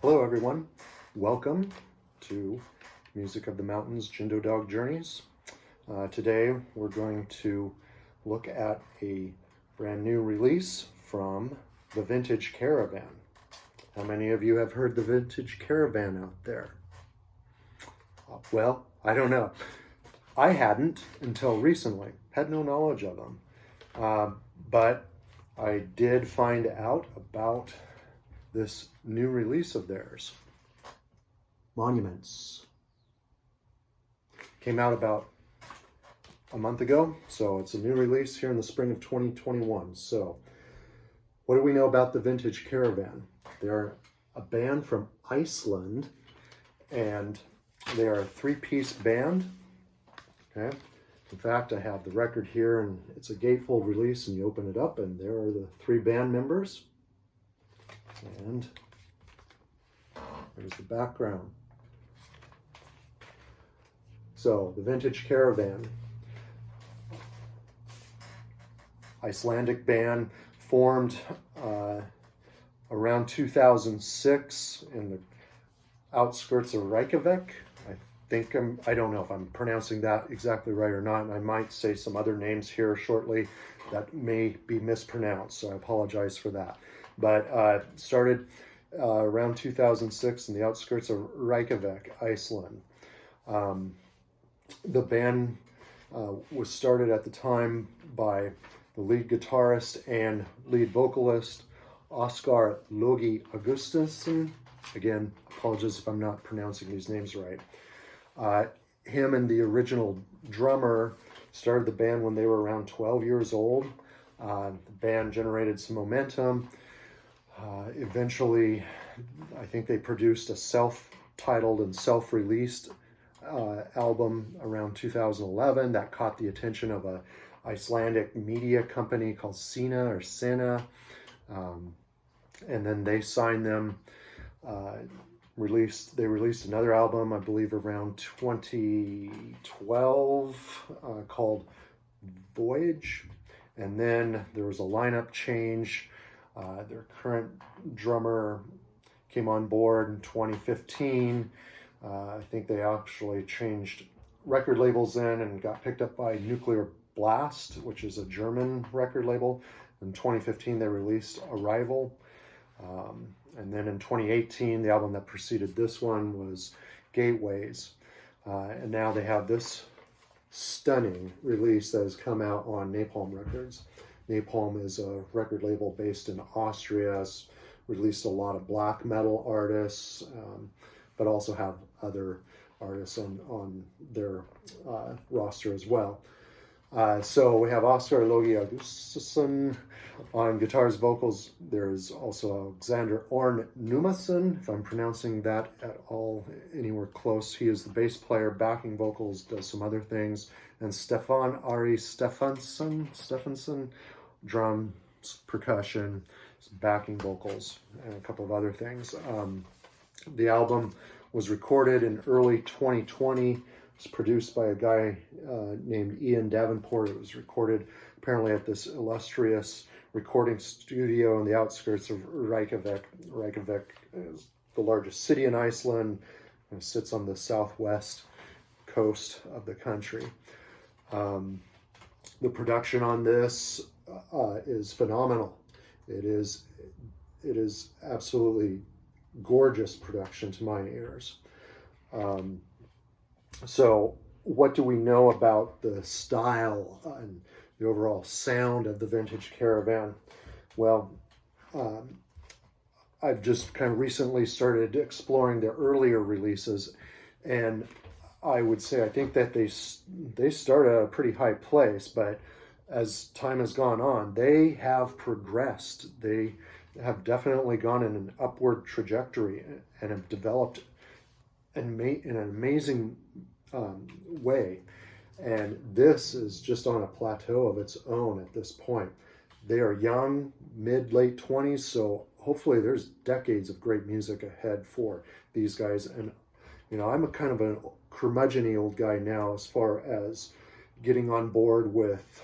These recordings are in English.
Hello everyone, welcome to Music of the Mountains Jindo Dog Journeys. Today we're going to look at a brand new release from the Vintage Caravan. How many of you have heard the Vintage Caravan out there? Well, I don't know. I hadn't until recently, had no knowledge of them. But I did find out about this new release of theirs, Monuments. Came out about a month ago, so it's a new release here in the spring of 2021. So what do we know about the Vintage Caravan? They're a band from Iceland, and they are a three-piece band. Okay. In fact, I have the record here, and it's a gatefold release, and you open it up, and there are the three band members. And there's the background. So, the Vintage Caravan, Icelandic band, formed around 2006 in the outskirts of Reykjavik. I don't know if I'm pronouncing that exactly right or not, and I might say some other names here shortly that may be mispronounced, so I apologize for that. But started around 2006 in the outskirts of Reykjavik, Iceland. The band was started at the time by the lead guitarist and lead vocalist, Óskar Logi Augustsson. Again, apologies if I'm not pronouncing these names right. Him and the original drummer started the band when they were around 12 years old. The band generated some momentum. Eventually, I think they produced a self-titled and self-released album around 2011 that caught the attention of an Icelandic media company called Sena. And then they signed them. They released another album, I believe, around 2012 called Voyage. And then there was a lineup change. Their current drummer came on board in 2015. I think they actually changed record labels in and got picked up by Nuclear Blast, which is a German record label. In 2015, they released Arrival. And then in 2018, the album that preceded this one was Gateways. And now they have this stunning release that has come out on Napalm Records. Napalm is a record label based in Austria. It's released a lot of black metal artists, but also have other artists on their roster as well. So we have Óskar Logi Augustsson on guitars, vocals. There's also Alexander Orn Numason, if I'm pronouncing that at all anywhere close. He is the bass player, backing vocals, does some other things. And Stefan Ari Stephenson, drums, percussion, backing vocals, and a couple of other things. The album was recorded in early 2020. It's produced by a guy named Ian Davenport. It was recorded apparently at this illustrious recording studio in the outskirts of Reykjavik. Reykjavik is the largest city in Iceland and sits on the southwest coast of the country. The production on this is phenomenal. It is absolutely gorgeous production to my ears. So what do we know about the style and the overall sound of the Vintage Caravan? Well, I've just kind of recently started exploring their earlier releases, and I would say I think that they start at a pretty high place, but as time has gone on, they have progressed. They have definitely gone in an upward trajectory and have developed in an amazing way. And this is just on a plateau of its own at this point. They are young, late 20s, so hopefully there's decades of great music ahead for these guys. And, you know, I'm a kind of a curmudgeon-y old guy now as far as getting on board with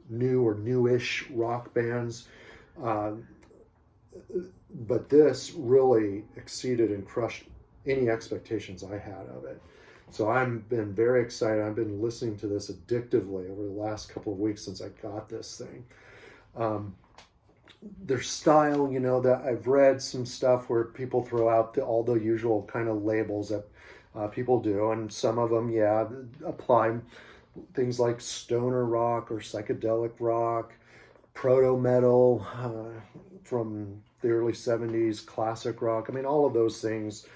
new or newish rock bands. but this really exceeded and crushed any expectations I had of it. So I've been very excited. I've been listening to this addictively over the last couple of weeks since I got this thing. Their style, that I've read some stuff where people throw out all the usual kind of labels that people do, and some of them, apply things like stoner rock or psychedelic rock, proto metal from the early 70s, classic rock. I mean, all of those things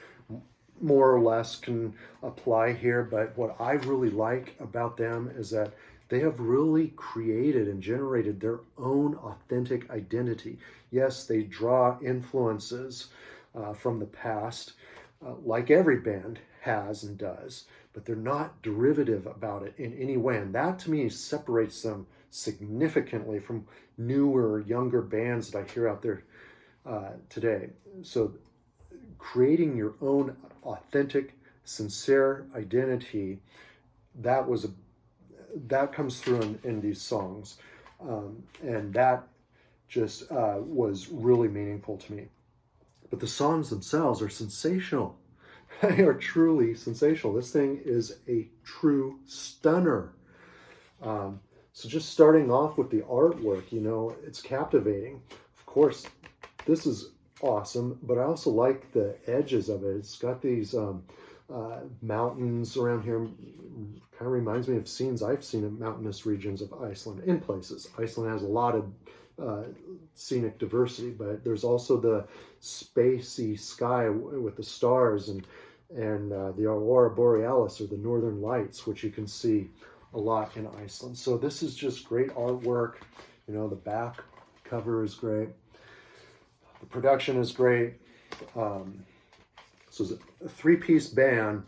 more or less can apply here, but what I really like about them is that they have really created and generated their own authentic identity. Yes, they draw influences from the past, like every band has and does, but they're not derivative about it in any way. And that to me separates them significantly from newer, younger bands that I hear out there today. So creating your own authentic, sincere identity, that comes through in these songs. And that just was really meaningful to me. But the songs themselves are sensational. They are truly sensational. This thing is a true stunner. So just starting off with the artwork, it's captivating. Of course, this is awesome, but I also like the edges of it. It's got these mountains around here. Kind of reminds me of scenes I've seen in mountainous regions of Iceland in places. Iceland has a lot of scenic diversity, but there's also the spacey sky with the stars and the Aurora Borealis, or the Northern Lights, which you can see a lot in Iceland. So this is just great artwork. The back cover is great. The production is great. So it's a three-piece band.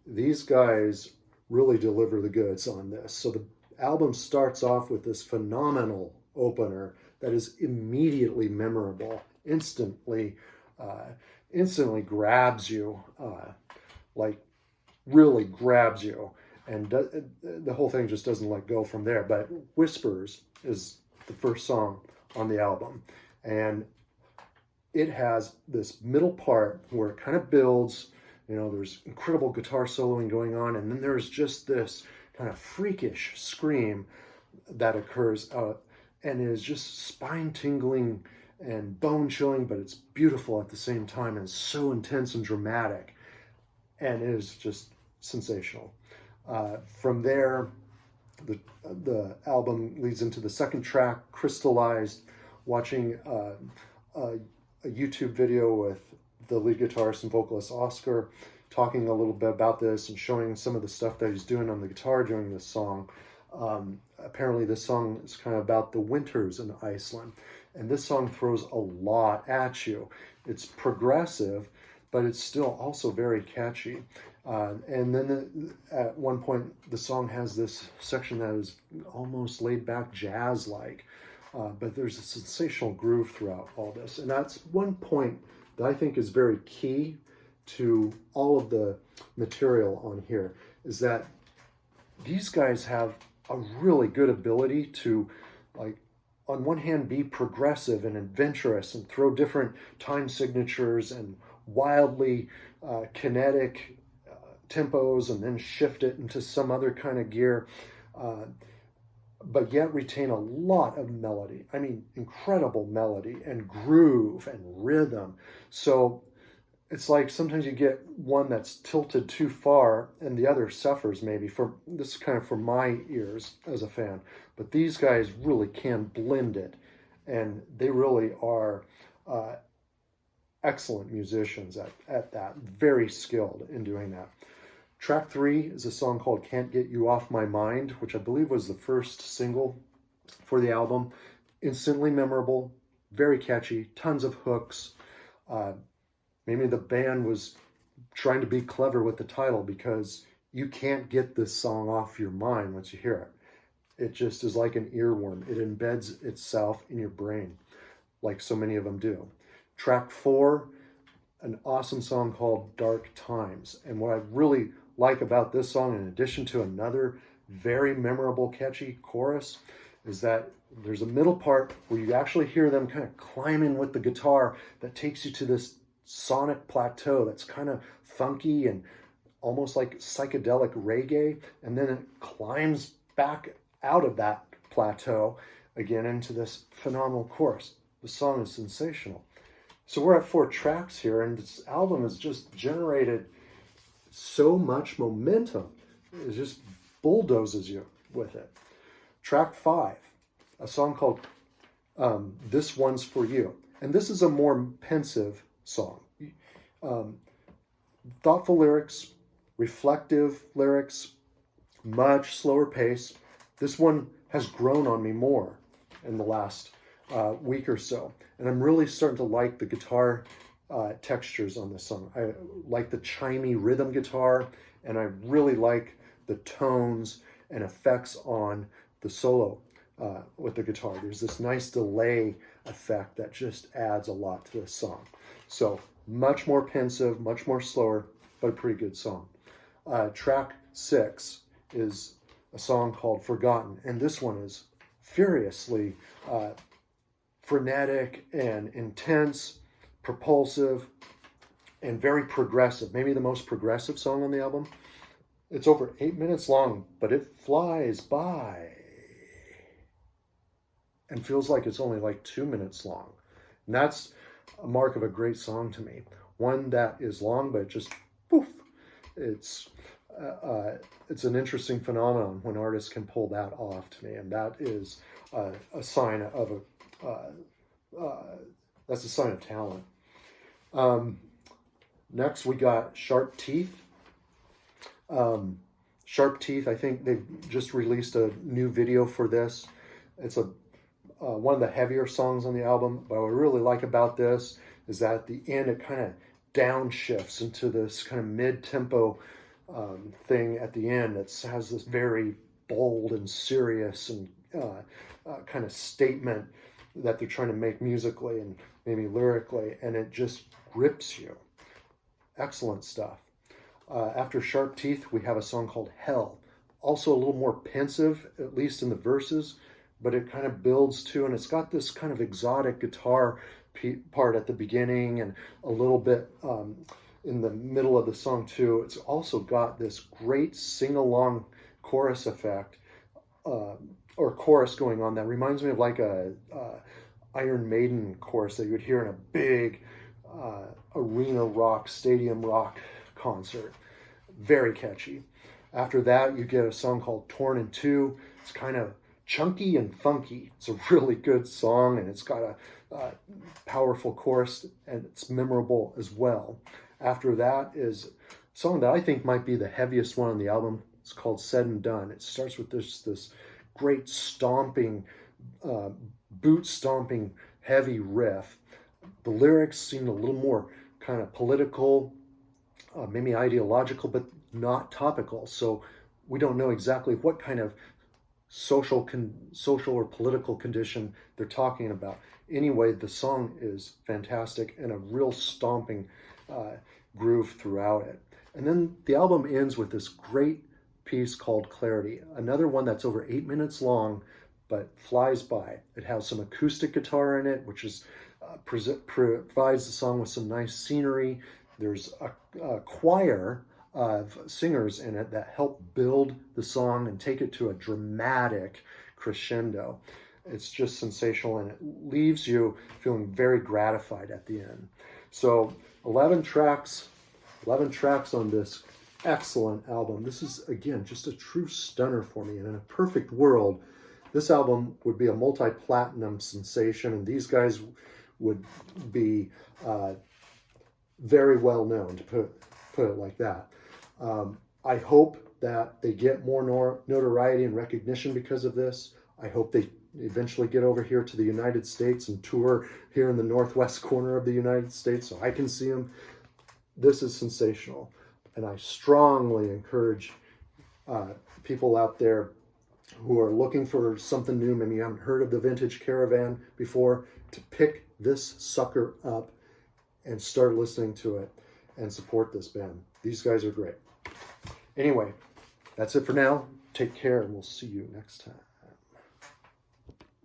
These guys really deliver the goods on this. So the album starts off with this phenomenal opener that is immediately memorable, instantly grabs you, really grabs you. And the whole thing just doesn't let go from there. But Whispers is the first song on the album. And it has this middle part where it kind of builds, there's incredible guitar soloing going on, and then there's just this kind of freakish scream that occurs, and is just spine-tingling and bone-chilling, but it's beautiful at the same time, and so intense and dramatic, and it is just sensational. From there, the album leads into the second track, Crystallized. Watching a YouTube video with the lead guitarist and vocalist Oscar talking a little bit about this and showing some of the stuff that he's doing on the guitar during this song. Apparently this song is kind of about the winters in Iceland, and this song throws a lot at you. It's progressive, but it's still also very catchy. And then at one point the song has this section that is almost laid back jazz-like. But there's a sensational groove throughout all this. And that's one point that I think is very key to all of the material on here, is that these guys have a really good ability to, on one hand, be progressive and adventurous and throw different time signatures and wildly kinetic tempos, and then shift it into some other kind of gear. But yet retain a lot of melody. I mean, incredible melody and groove and rhythm. So it's like sometimes you get one that's tilted too far and the other suffers maybe. This is kind of for my ears as a fan. But these guys really can blend it, and they really are excellent musicians at that, very skilled in doing that. Track 3 is a song called Can't Get You Off My Mind, which I believe was the first single for the album. Instantly memorable, very catchy, tons of hooks. Maybe the band was trying to be clever with the title, because you can't get this song off your mind once you hear it. It just is like an earworm. It embeds itself in your brain, like so many of them do. Track 4, an awesome song called Dark Times. And what I really like about this song, in addition to another very memorable, catchy chorus, is that there's a middle part where you actually hear them kind of climbing with the guitar that takes you to this sonic plateau that's kind of funky and almost like psychedelic reggae, and then it climbs back out of that plateau again into this phenomenal chorus. The song is sensational. So we're at 4 tracks here, and this album has just generated so much momentum. It just bulldozes you with it. Track 5, a song called This One's For You. And this is a more pensive song. Thoughtful lyrics, reflective lyrics, much slower pace. This one has grown on me more in the last week or so. And I'm really starting to like the guitar textures on this song. I like the chimey rhythm guitar, and I really like the tones and effects on the solo with the guitar. There's this nice delay effect that just adds a lot to this song. So much more pensive, much more slower, but a pretty good song. Track 6 is a song called Forgotten, and this one is furiously frenetic and intense, propulsive, and very progressive. Maybe the most progressive song on the album. It's over 8 minutes long, but it flies by and feels like it's only like 2 minutes long. And that's a mark of a great song to me. One that is long, but just poof. It's an interesting phenomenon when artists can pull that off to me, and that is a sign of that's a sign of talent. Next, we got Sharp Teeth. Sharp Teeth, I think they've just released a new video for this. It's one of the heavier songs on the album, but what I really like about this is that at the end it kind of downshifts into this kind of mid-tempo thing at the end. It has this very bold and serious and kind of statement that they're trying to make musically and maybe lyrically, and it just grips you. Excellent stuff. After Sharp Teeth, we have a song called Hell. Also a little more pensive, at least in the verses, but it kind of builds too, and it's got this kind of exotic guitar part at the beginning and a little bit in the middle of the song too. It's also got this great sing-along chorus effect, or chorus going on that reminds me of like a Iron Maiden chorus that you would hear in a big arena rock, stadium rock concert. Very catchy. After that, you get a song called Torn in Two. It's kind of chunky and funky. It's a really good song, and it's got a powerful chorus, and it's memorable as well. After that is a song that I think might be the heaviest one on the album. It's called Said and Done. It starts with this great stomping, boot stomping, heavy riff. The lyrics seem a little more kind of political, maybe ideological, but not topical. So we don't know exactly what kind of social or political condition they're talking about. Anyway, the song is fantastic and a real stomping groove throughout it. And then the album ends with this great piece called Clarity, another one that's over 8 minutes long, but flies by. It has some acoustic guitar in it, which is provides the song with some nice scenery. There's a choir of singers in it that help build the song and take it to a dramatic crescendo. It's just sensational, and it leaves you feeling very gratified at the end. So 11 tracks on this excellent album. This is, again, just a true stunner for me. And in a perfect world, this album would be a multi-platinum sensation, and these guys would be very well known, to put it like that. I hope that they get more notoriety and recognition because of this. I hope they eventually get over here to the United States and tour here in the northwest corner of the United States so I can see them. This is sensational, and I strongly encourage people out there who are looking for something new, maybe you haven't heard of the Vintage Caravan before, to pick this sucker up and start listening to it and support this band. These guys are great. Anyway, that's it for now. Take care, and we'll see you next time.